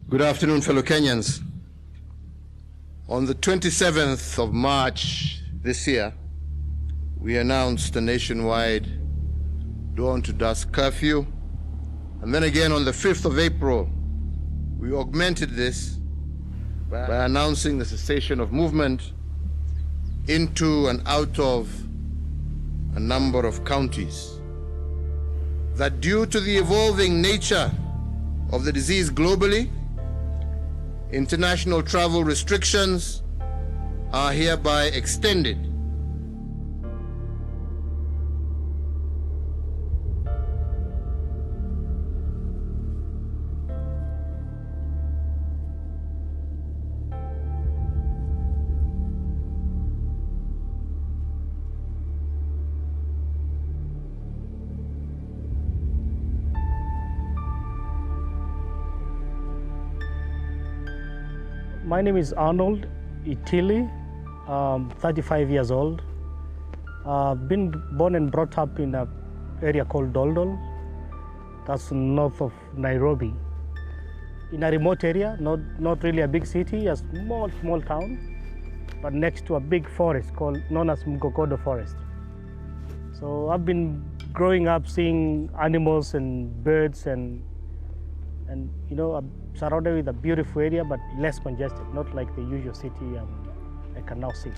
Good afternoon, fellow Kenyans. On the 27th of March this year, we announced a nationwide dawn to dusk curfew. And then again on the 5th of April, we augmented this by announcing the cessation of movement into and out of a number of counties. That due to the evolving nature of the disease globally, international travel restrictions are hereby extended. My name is Arnold Ithili, 35 years old. Been born and brought up in an area called Doldol, that's north of Nairobi. In a remote area, not really a big city, a small town, but next to a big forest known as Mgogodo Forest. So I've been growing up seeing animals and birds and you know, I'm surrounded with a beautiful area, but less congested, not like the usual city I can now see.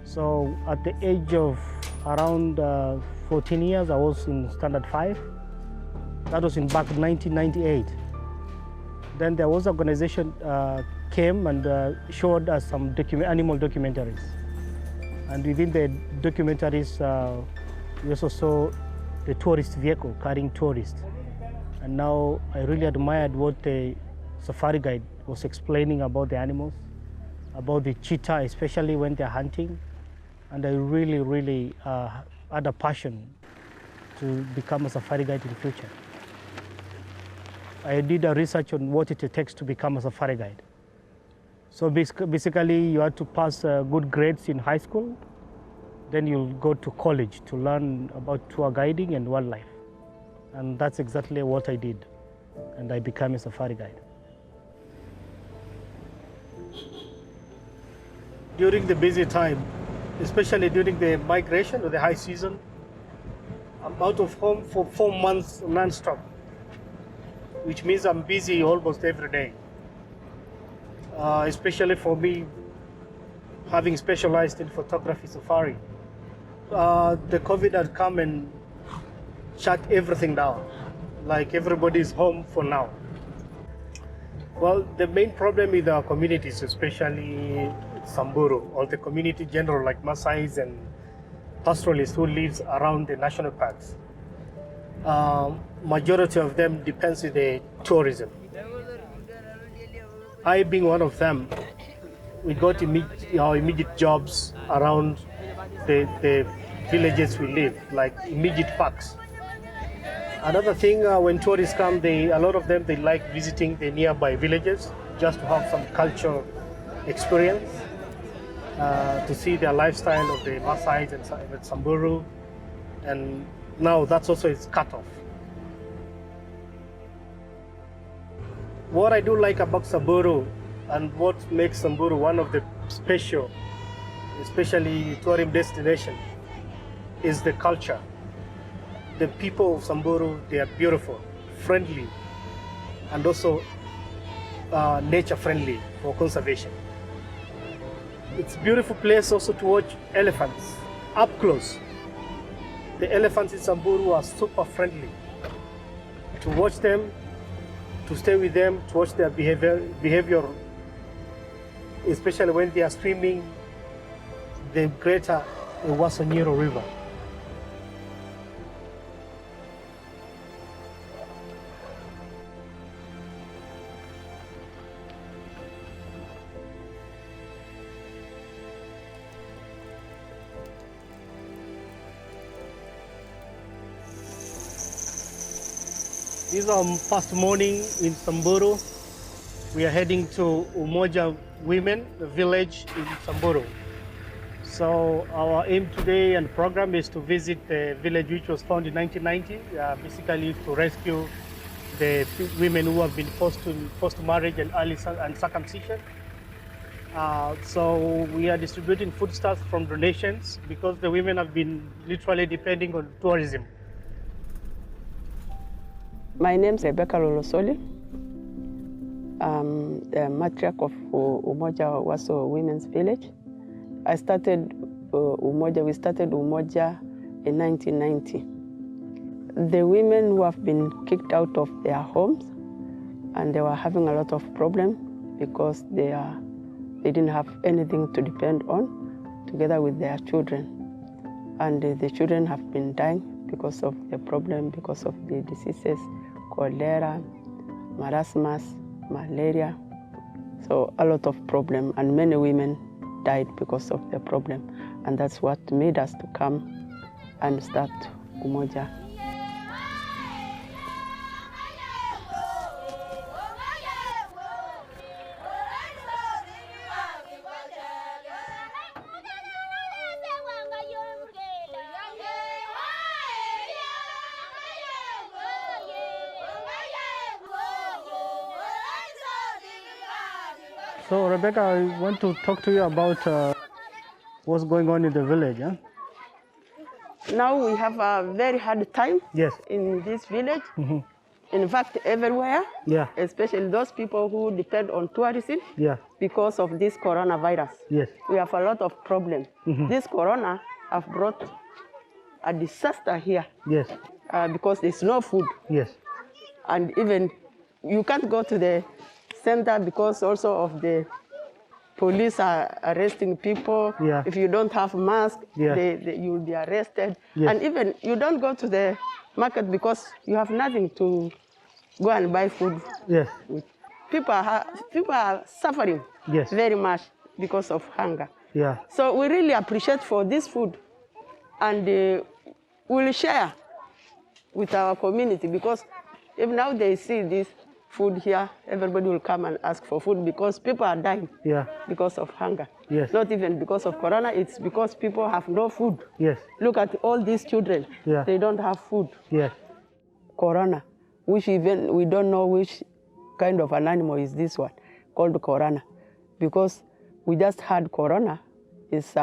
So at the age of around 14 years, I was in Standard 5. That was back in 1998. Then there was an organization came and showed us some animal documentaries. And within the documentaries, we also saw the tourist vehicle carrying tourists. And now I really admired what the safari guide was explaining about the animals, about the cheetah, especially when they're hunting. And I really had a passion to become a safari guide in the future. I did a research on what it takes to become a safari guide. So basically you had to pass good grades in high school, then you'll go to college to learn about tour guiding and wildlife. And that's exactly what I did. And I became a safari guide. During the busy time, especially during the migration or the high season, I'm out of home for 4 months non-stop, which means I'm busy almost every day. Especially for me, having specialized in photography safari. The COVID had come and shut everything down, like everybody's home for now. Well, the main problem with our communities, especially Samburu, or the community in general, like Maasais and pastoralists who lives around the national parks, majority of them depends on the tourism. I being one of them, we got our immediate jobs around the villages we live, like immediate parks. Another thing, when tourists come, a lot of them, they like visiting the nearby villages just to have some cultural experience, to see their lifestyle of the Maasai and Samburu, and now that's also is cut off. What I do like about Samburu and what makes Samburu one of the special, especially tourism destination, is the culture. The people of Samburu, they are beautiful, friendly, and also nature friendly for conservation. It's a beautiful place also to watch elephants up close. The elephants in Samburu are super friendly. To watch them, to stay with them, to watch their behavior, especially when they are swimming the greater Uaso River. This is our first morning in Samburu. We are heading to Umoja Women village in Samburu. So our aim today and program is to visit the village which was founded in 1990, basically to rescue the women who have been forced to marriage and early and circumcision. So we are distributing foodstuffs from donations because the women have been literally depending on tourism. My name is Rebecca Lolosoli. I'm the matriarch of Umoja Uaso Women's Village. We started Umoja in 1990. The women who have been kicked out of their homes, and they were having a lot of problems because they didn't have anything to depend on, together with their children. And the children have been dying because of the problem, because of the diseases, cholera, marasmus, malaria. So a lot of problem, and many women died because of the problem. And that's what made us to come and start Umoja. So Rebecca, I want to talk to you about what's going on in the village. Huh? Now we have a very hard time Yes. in this village. Mm-hmm. In fact, everywhere, Yeah. especially those people who depend on tourism, Yeah. because of this coronavirus. Yes. We have a lot of problems. Mm-hmm. This corona have brought a disaster here Yes. because there's no food. Yes. And even you can't go to the center because also of the police are arresting people. Yeah. If you don't have mask, Yeah. you'll be arrested. Yes. And even you don't go to the market because you have nothing to go and buy food Yes. with. People are suffering Yes. very much because of hunger. Yeah. So we really appreciate for this food, and we'll share with our community, because if now they see this food here, everybody will come and ask for food, because people are dying. Yeah. Because of hunger. Yes. Not even because of corona, it's because people have no food. Yes. Look at all these children. Yeah. They don't have food. Yes. Corona, which even we don't know which kind of an animal is this one, called corona, because we just had corona is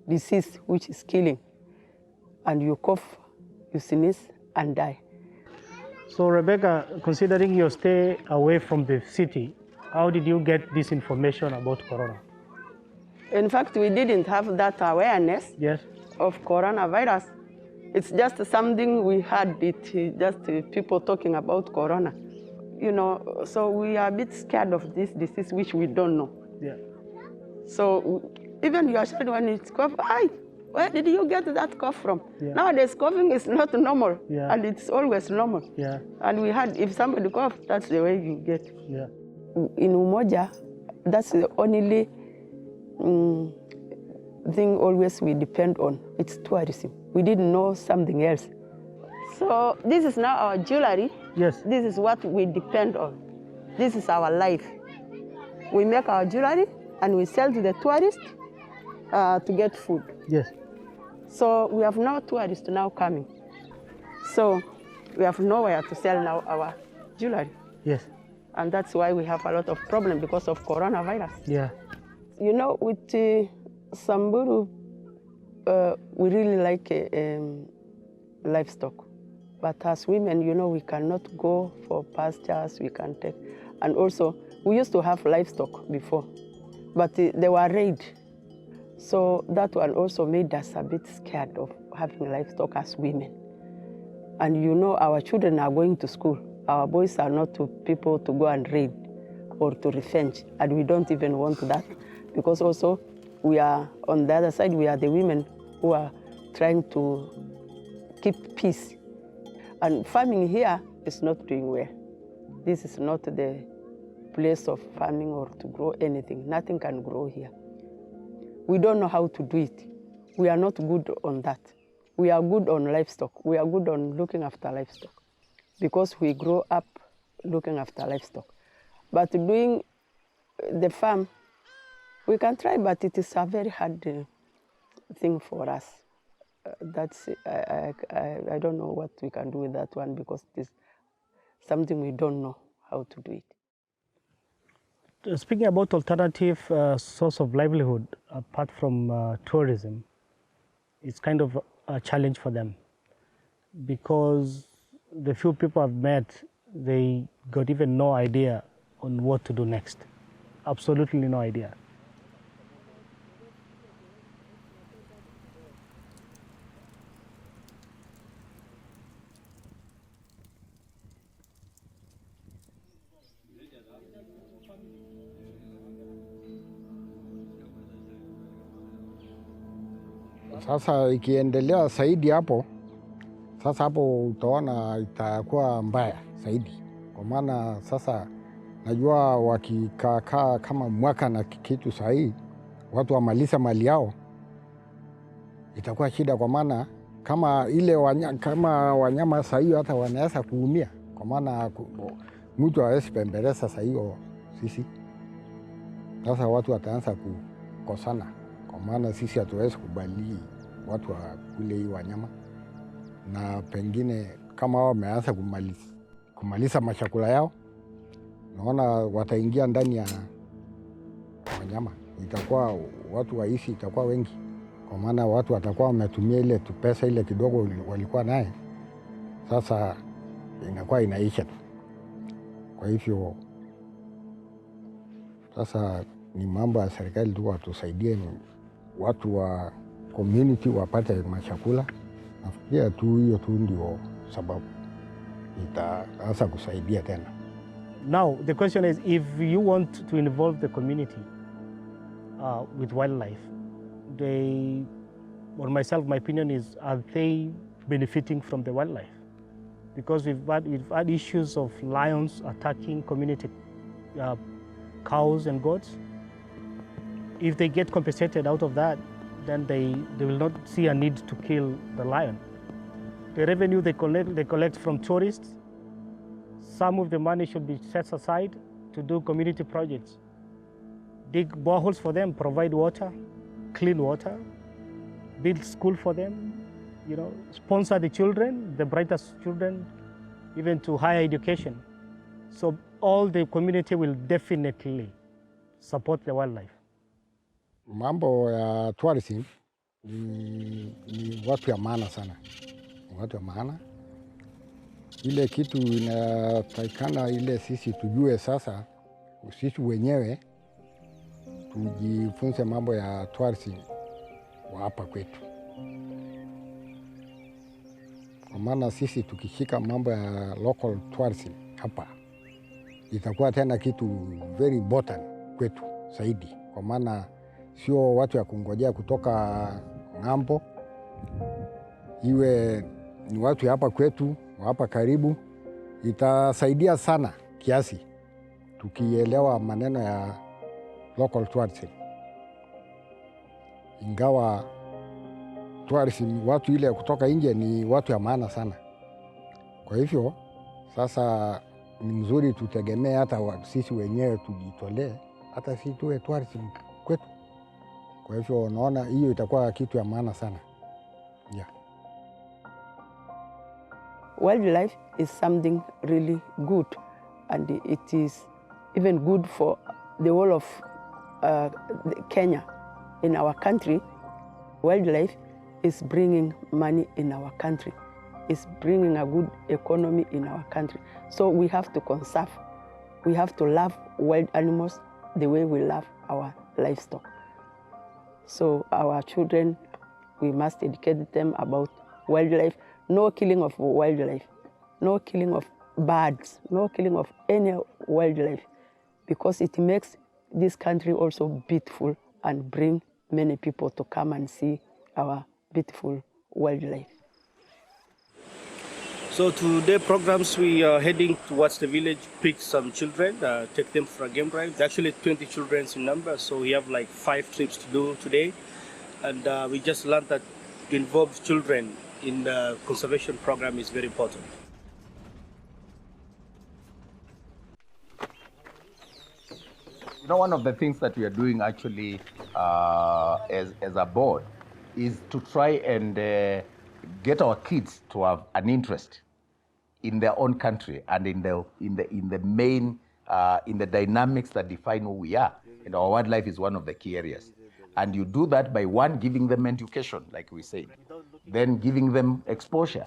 disease which is killing, and you cough, you sneeze, and die. So Rebecca, considering your stay away from the city, how did you get this information about corona? In fact, we didn't have that awareness Yes. of coronavirus. It's just something we had, just people talking about corona. You know, so we are a bit scared of this disease which we don't know. Yeah. So even your child, when it's cough, hi, where did you get that cough from? Yeah. Nowadays, coughing is not normal, Yeah. and it's always normal. Yeah. And we had, if somebody cough, that's the way you get. Yeah. In Umoja, that's the only thing always we depend on. It's tourism. We didn't know something else. So this is now our jewelry. Yes. This is what we depend on. This is our life. We make our jewelry and we sell to the tourists to get food. Yes. So we have no tourists now coming. So we have nowhere to sell now our jewelry. Yes. And that's why we have a lot of problems because of coronavirus. Yeah. You know, with Samburu, we really like livestock. But as women, you know, we cannot go for pastures, we can take. And also, we used to have livestock before, but they were raided. So that one also made us a bit scared of having livestock as women. And you know, our children are going to school. Our boys are not to people to go and raid or to revenge, and we don't even want that, because also we are, on the other side, we are the women who are trying to keep peace. And farming here is not doing well. This is not the place of farming or to grow anything. Nothing can grow here. We don't know how to do it. We are not good on that. We are good on livestock. We are good on looking after livestock because we grow up looking after livestock. But doing the farm, we can try, but it is a very hard thing for us. I don't know what we can do with that one, because it is something we don't know how to do it. Speaking about alternative source of livelihood apart from tourism, it's kind of a challenge for them because the few people I've met, they got even no idea on what to do next. Absolutely no idea. Sasa ikiendelea zaidi hapo, sasa hapo utaona itakuwa mbaya zaidi, kwa maana sasa najua wakikaa kama mwaka na kitu sahii, watu wamaliza mali yao, itakuwa shida, kwa maana kama ile kama wanyama sahii hata wanaweza kuumia, kwa maana mtu hawezi pembeleza sahii sisi. Sasa watu wataanza kukosana, kwa maana sisi hatuwezi kubali watu wakule hii wanyama, na pengine kama wao wameanza kumaliza machakula yao, naona wataingia ndani ya wanyama, itakuwa watu waishi itakuwa wengi, kwa maana watu watakuwa wametumia ile pesa ile kidogo walikuwa naye, sasa inakuwa inaisha tu. Kwa hivyo sasa ni mambo ya serikali tu watusaidie, watu wa community wapate machakula. Nafikiria tu hiyo tu ndio sababu itaanza kusaidia tena. Now the question is, if you want to involve the community with wildlife, or myself, my opinion is, are they benefiting from the wildlife? Because we've had issues of lions attacking community cows and goats. If they get compensated out of that, then they will not see a need to kill the lion. The revenue they collect from tourists, some of the money should be set aside to do community projects. Dig boreholes for them, provide water, clean water, build school for them, sponsor the children, the brightest children, even to higher education. So all the community will definitely support the wildlife. Mambo ya tourism ni watu ya maana sana, watu ya maana. Ile kitu inatakikana ile sisi tujue sasa, sisi wenyewe tujifunze mambo ya tourism wa hapa kwetu, kwa maana sisi tukishika mambo ya local tourism hapa, itakuwa tena kitu very important kwetu zaidi, kwa maana sio watu ya kungojea kutoka ng'ambo, iwe ni watu hapa kwetu, hapa karibu. Itasaidia sana kiasi tukielewa maneno ya local tourism. Ingawa tourism watu ile kutoka nje ni watu ya maana sana. Kwa hivyo sasa ni mzuri tutegemee hata sisi wenyewe tujitolee, hata sisi tuwe tourism kwetu. Kwa hivyo naona hiyo itakuwa kitu ya maana sana. Yeah. Wildlife is something really good, and it is even good for the whole of Kenya. In our country, wildlife is bringing money in our country. It's bringing a good economy in our country. So we have to conserve. We have to love wild animals the way we love our livestock. So our children, we must educate them about wildlife. No killing of wildlife, no killing of birds, no killing of any wildlife, because it makes this country also beautiful and bring many people to come and see our beautiful wildlife. So today programs, we are heading towards the village, pick some children, take them for a game drive. There are actually 20 children in number, so we have like 5 trips to do today. And we just learned that to involve children in the conservation program is very important. One of the things that we are doing actually as a board is to try and get our kids to have an interest in their own country and in the main in the dynamics that define who we are. And our wildlife is one of the key areas. And you do that by, one, giving them education, like we said, then giving them exposure.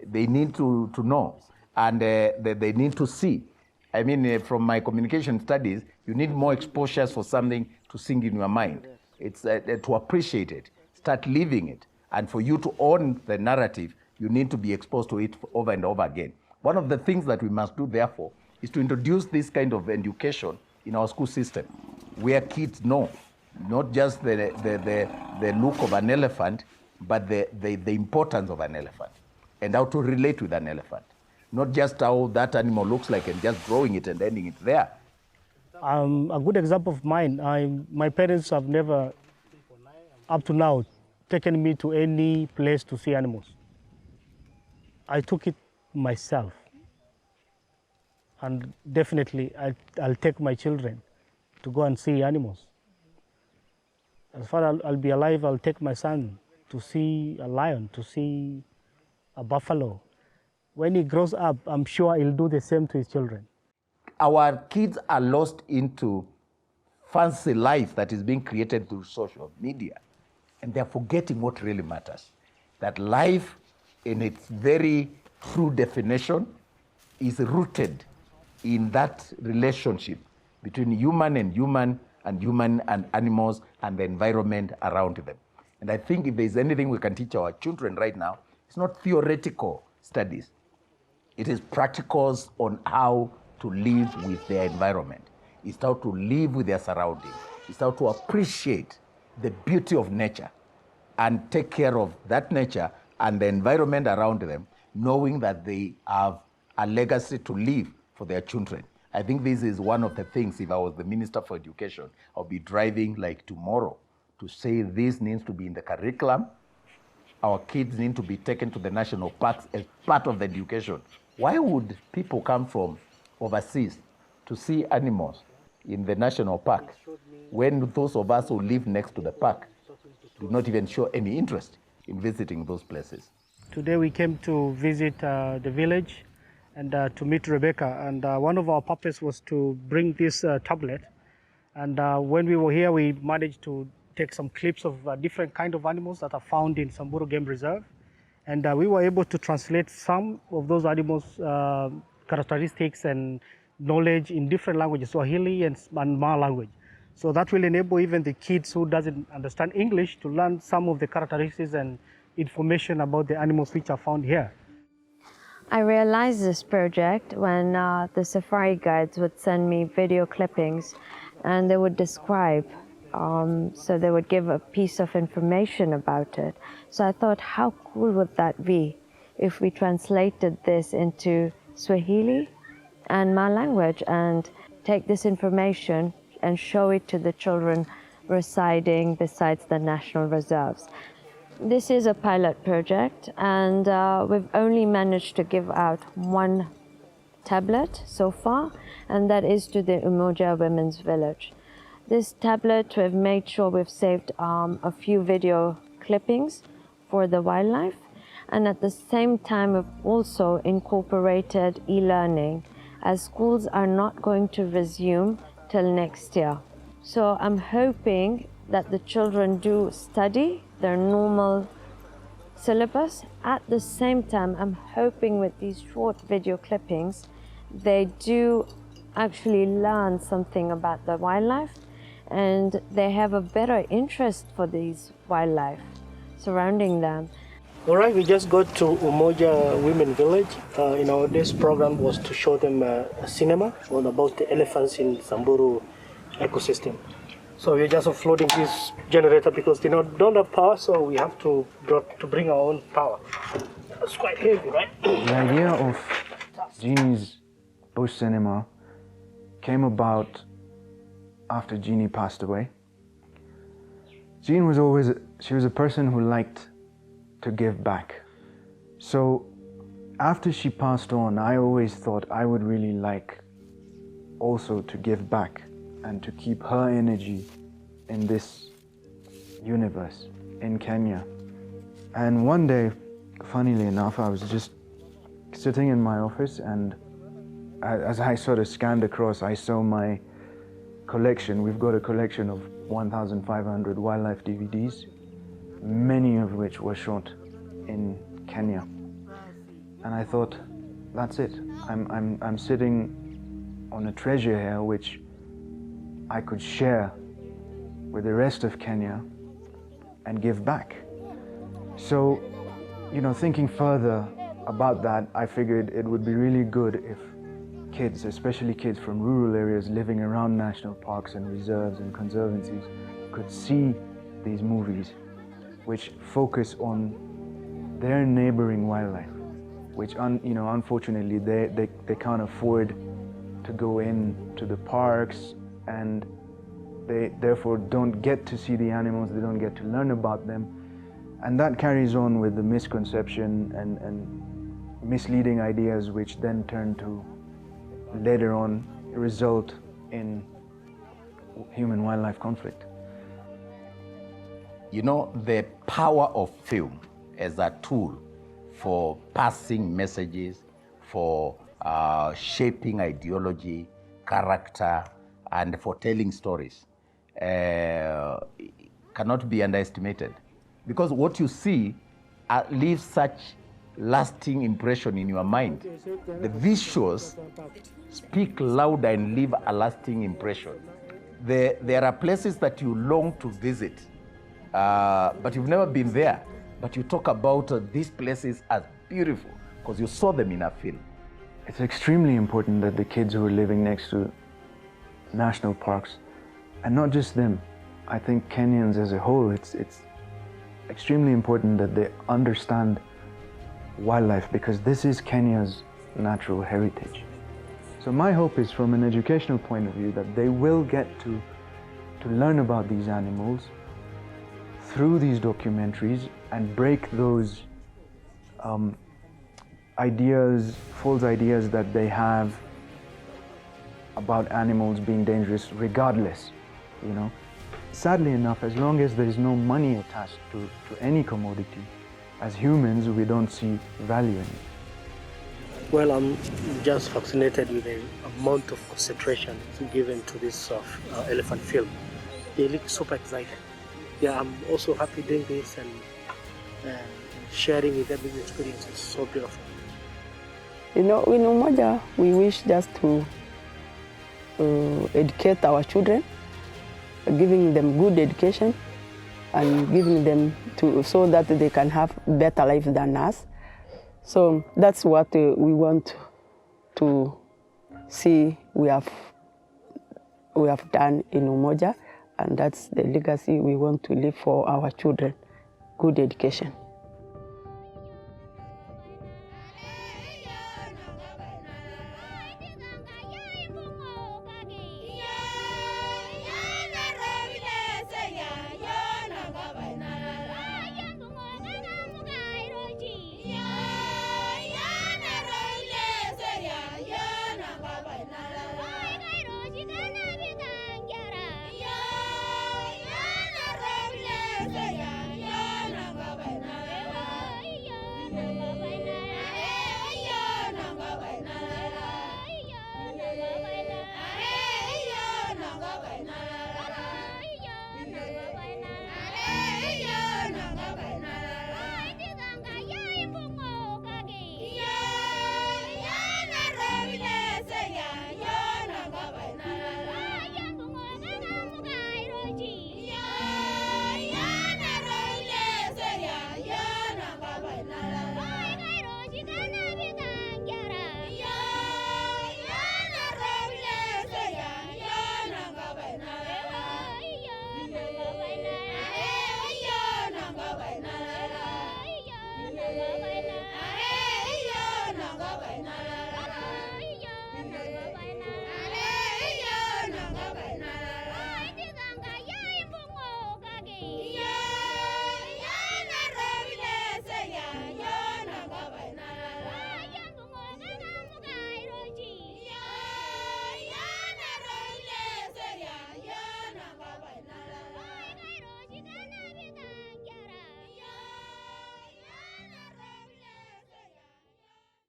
They need to know, and they need to see. I mean, from my communication studies, you need more exposures for something to sink in your mind. It's to appreciate it, start living it. And for you to own the narrative, you need to be exposed to it over and over again. One of the things that we must do, therefore, is to introduce this kind of education in our school system, where kids know not just the look of an elephant, but the importance of an elephant and how to relate with an elephant. Not just how that animal looks like and just drawing it and ending it there. A good example of mine, my parents have never, up to now, taken me to any place to see animals. I took it myself. And definitely, I'll take my children to go and see animals. As far as I'll be alive, I'll take my son to see a lion, to see a buffalo. When he grows up, I'm sure he'll do the same to his children. Our kids are lost into fancy life that is being created through social media, and they're forgetting what really matters. That life, in its very true definition, is rooted in that relationship between human and human and animals and the environment around them. And I think if there's anything we can teach our children right now, it's not theoretical studies. It is practicals on how to live with their environment. It's how to live with their surroundings. It's how to appreciate the beauty of nature and take care of that nature and the environment around them, knowing that they have a legacy to leave for their children. I think this is one of the things, if I was the Minister for Education, I'll be driving like tomorrow to say this needs to be in the curriculum. Our kids need to be taken to the national parks as part of the education. Why would people come from overseas to see animals in the national park when those of us who live next to the park do not even show any interest in visiting those places? Today we came to visit the village and to meet Rebecca. And one of our purpose was to bring this tablet. And when we were here, we managed to take some clips of different kind of animals that are found in Samburu Game Reserve. And we were able to translate some of those animals' characteristics and knowledge in different languages, Swahili and Ma language. So that will enable even the kids who doesn't understand English to learn some of the characteristics and information about the animals which are found here. I realized this project when the safari guides would send me video clippings and they would describe, so they would give a piece of information about it. So I thought, how cool would that be if we translated this into Swahili and Ma language and take this information and show it to the children residing besides the national reserves. This is a pilot project, and we've only managed to give out one tablet so far, and that is to the Umoja Women's Village. This tablet, we've made sure we've saved a few video clippings for the wildlife, and at the same time we've also incorporated e-learning, as schools are not going to resume till next year. So I'm hoping that the children do study their normal syllabus. At the same time, I'm hoping with these short video clippings, they do actually learn something about the wildlife and they have a better interest for these wildlife surrounding them. All right, we just got to Umoja Women Village. This program was to show them a cinema about the elephants in Samburu ecosystem. So we're just offloading this generator because they don't have power, so we have to bring our own power. It's quite heavy, right? The idea of Jeannie's bush cinema came about after Jeannie passed away. Jean was a person who liked to give back. So after she passed on, I always thought I would really like also to give back and to keep her energy in this universe in Kenya. And one day, funnily enough, I was just sitting in my office, and as I sort of scanned across, I saw my collection. We've got a collection of 1,500 wildlife DVDs, many of which were shot in Kenya. And I thought, that's it. I'm sitting on a treasure here which I could share with the rest of Kenya and give back. So, you know, thinking further about that, I figured it would be really good if kids, especially kids from rural areas living around national parks and reserves and conservancies, could see these movies which focus on their neighboring wildlife, which unfortunately they can't afford to go in to the parks, and they therefore don't get to see the animals, they don't get to learn about them. And that carries on with the misconception and misleading ideas, which then turn to later on result in human-wildlife conflict. You know, the power of film as a tool for passing messages, for shaping ideology, character, and for telling stories cannot be underestimated. Because what you see leaves such lasting impression in your mind. The visuals speak loud and leave a lasting impression. There are places that you long to visit, but you've never been there. But you talk about these places as beautiful because you saw them in a film. It's extremely important that the kids who are living next to national parks, and not just them, I think Kenyans as a whole, it's extremely important that they understand wildlife, because this is Kenya's natural heritage. So my hope is, from an educational point of view, that they will get to learn about these animals through these documentaries and break those false ideas that they have about animals being dangerous regardless, you know. Sadly enough, as long as there is no money attached to any commodity, as humans, we don't see value in it. Well, I'm just fascinated with the amount of concentration given to this elephant film. They look super excited. Yeah, I'm also happy doing this and sharing with them this experience. It's so beautiful. You know, in Umoja, we wish just to educate our children, giving them good education and giving them so that they can have better life than us. So that's what we want to see we have done in Umoja, and that's the legacy we want to leave for our children, good education.